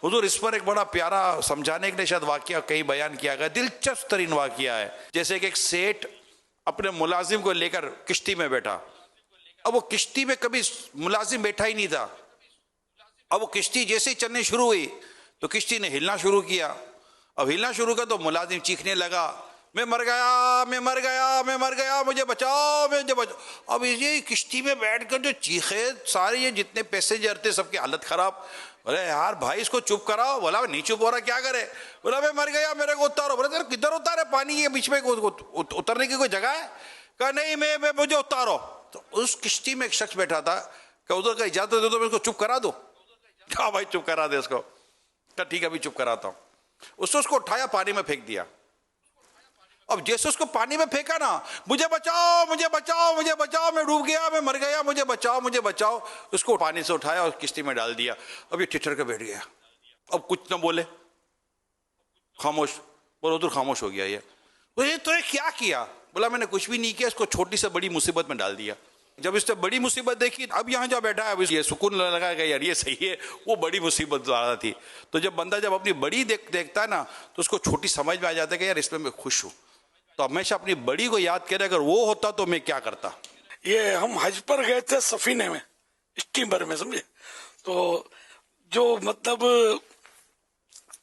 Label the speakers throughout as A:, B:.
A: حضور اس پر ایک بڑا پیارا سمجھانے کے لیے شاید واقعہ کہیں بیان کیا گیا، دلچسپ ترین واقعہ ہے. جیسے کہ ایک سیٹ اپنے ملازم کو لے کر کشتی میں بیٹھا. اب وہ کشتی میں کبھی ملازم بیٹھا ہی نہیں تھا. اب وہ کشتی جیسے ہی چلنے شروع ہوئی تو کشتی نے ہلنا شروع کیا. اب ہلنا شروع کیا تو ملازم چیخنے لگا، میں مر گیا، میں مر گیا، میں مر گیا، مجھے بچاؤ، مجھے بچاؤ. اب یہ کشتی میں بیٹھ کر جو چیخے، سارے یہ جتنے پیسنجر تھے سب کی حالت خراب. بولے یار بھائی اس کو چپ کراؤ. بولا نہیں چپ ہو رہا، کیا کرے؟ بولا میں مر گیا، میرے کو اتارو. بولا کدھر اتارے؟ پانی کے بیچ میں اترنے کی کوئی جگہ ہے؟ کہا نہیں، میں مجھے اتارو. تو اس کشتی میں ایک شخص بیٹھا تھا کہ ادھر کا اجازت دے دو میں اس کو چپ کرا دو. کہا بھائی چپ کرا دے اس کو. کہا ٹھیک ہے ابھی چپ کراتا ہوں. اس نے اس کو اٹھایا، پانی میں پھینک دیا. اب جیسے اس کو پانی میں پھینکا نا، مجھے بچاؤ، مجھے بچاؤ، مجھے بچاؤ، میں ڈوب گیا، میں مر گیا، مجھے بچاؤ، مجھے بچاؤ. اس کو پانی سے اٹھایا اور کشتی میں ڈال دیا. اب یہ ٹھٹر کے بیٹھ گیا. اب کچھ نہ بولے، خاموش. بولو ادھر خاموش ہو گیا. یہ تو کیا کیا؟ بولا میں نے کچھ بھی نہیں کیا، اس کو چھوٹی سے بڑی مصیبت میں ڈال دیا. جب اس نے بڑی مصیبت دیکھی، اب یہاں جو بیٹھا ہے اب یہ سکون لگا کہ یار یہ صحیح ہے، وہ بڑی مصیبت زیادہ تھی. تو جب بندہ جب اپنی بڑی دیکھتا ہے نا تو اس کو چھوٹی سمجھ میں آ جاتا ہے کہ یار اس میں خوش ہوں. تو ہمیشہ اپنی بڑی کو یاد کرے، اگر وہ ہوتا تو میں کیا کرتا.
B: یہ ہم حج پر گئے تھے سفینے میں، اسٹیمر میں، سمجھے؟ تو جو مطلب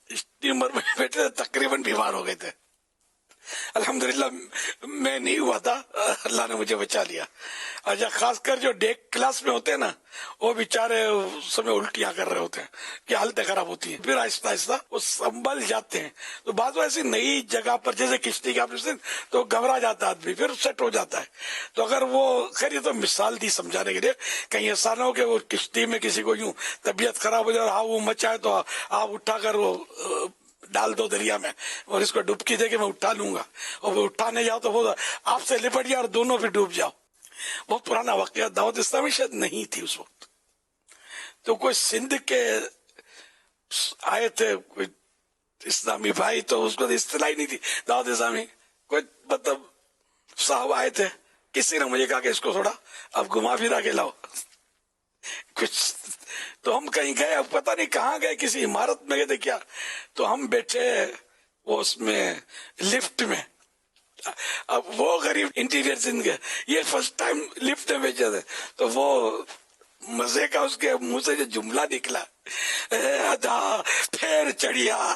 B: اسٹیمر میں بیٹھے تقریباً بیمار ہو گئے تھے. الحمدللہ میں نہیں ہوا تھا، اللہ نے مجھے بچا لیا. اچھا، خاص کر جو ڈیک کلاس میں ہوتے ہیں نا، وہ بیچارے سمے الٹیاں کر رہے ہوتے ہیں کہ حالتیں خراب ہوتی ہیں. پھر آہستہ آہستہ وہ سنبھل جاتے ہیں. تو بعض ایسی نئی جگہ پر جیسے کشتی کے آپ نے تو گھبرا جاتا آدمی، پھر سیٹ ہو جاتا ہے. تو اگر وہ خیر، یہ تو مثال دی سمجھانے کے لیے، کہیں ایسا نہ ہو کہ وہ کشتی میں کسی کو یوں طبیعت خراب ہو جائے اور وہ مچائے تو آپ اٹھا کر وہ ڈال دو دریا میں اور اس کو ڈبکی دے کے میں اٹھا لوں گا، اور وہ اٹھانے جاؤ تو وہ آپ سے لپٹ جائے اور دونوں پھر ڈوب جاؤ. بہت پرانا واقعہ. دعوت اسلامی شاید نہیں تھی اس وقت. تو کوئی سندھ کے آئے تھے کوئی اسلامی بھائی، تو اس کو اصطلاح ہی نہیں تھی دعوت اسلامی. کوئی مطلب صاحب آئے تھے، کسی نے مجھے کہا کہ اس کو تھوڑا اب گھما پھرا کے لاؤ کچھ. تو ہم کہیں گئے، اب پتہ نہیں کہاں گئے، کسی عمارت میں گئے تھے کیا. تو ہم بیٹھے وہ اس میں لفٹ میں. اب وہ غریب انٹیریئر سندھ کے، یہ فرسٹ ٹائم لفٹ میں بیٹھے تھے. تو وہ مزے کا اس کے منہ سے جو جملہ نکلا، ادا پھر چڑھیا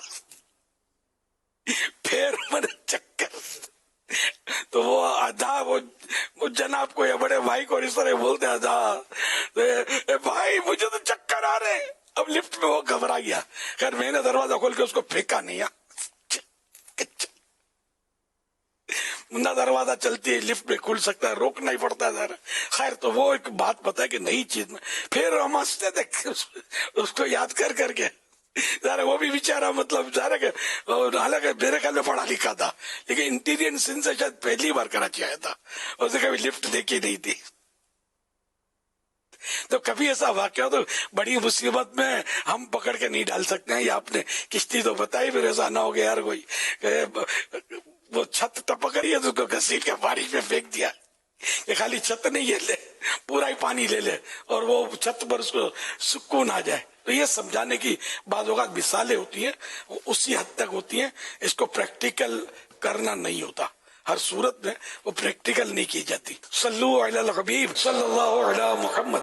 B: پھر من چکر. تو وہ ادا وہ جناب کو یا بڑے بھائی کو اس طرح بولتے ہیں، ادا بھائی مجھے تو چکر آ رہے. اب لفٹ میں وہ گھبرا گیا. خیر میں نے دروازہ کھول کے اس کو پھینکا نہیں. نہ دروازہ چلتی ہے لفٹ میں کھل سکتا ہے، روکنا ہی پڑتا ہے ذرا. خیر تو وہ ایک بات پتہ ہے کہ نئی چیز میں پھر ہم ہنستے تھے اس کو یاد کر کے. ذرا وہ بھی بیچارہ مطلب ظاہر ہے کہ حالانکہ میرے خیال میں پڑھا لکھا تھا، لیکن انٹیرین سندھ سے شاید پہلی بار کراچی آیا تھا، اس نے کبھی لفٹ دیکھی نہیں تھی. تو کبھی ایسا واقعہ ہو تو بڑی مصیبت میں ہم پکڑ کے نہیں ڈال سکتے ہیں. یا آپ نے کشتی تو بتائی، پھر ایسا نہ ہو گیا یار کوئی وہ چھت ٹپک رہی ہے تو اس کو گھسیٹ کے بارش میں پھینک دیا کہ خالی چھت نہیں یہ لے، پورا ہی پانی لے لے اور وہ چھت پر اس کو سکون آ جائے. تو یہ سمجھانے کی بعض اوقات مثالیں ہوتی ہیں، اسی حد تک ہوتی ہیں. اس کو پریکٹیکل کرنا نہیں ہوتا. ہر صورت میں وہ پریکٹیکل نہیں کی جاتی. صلو علی الحبیب صلی اللہ علی محمد.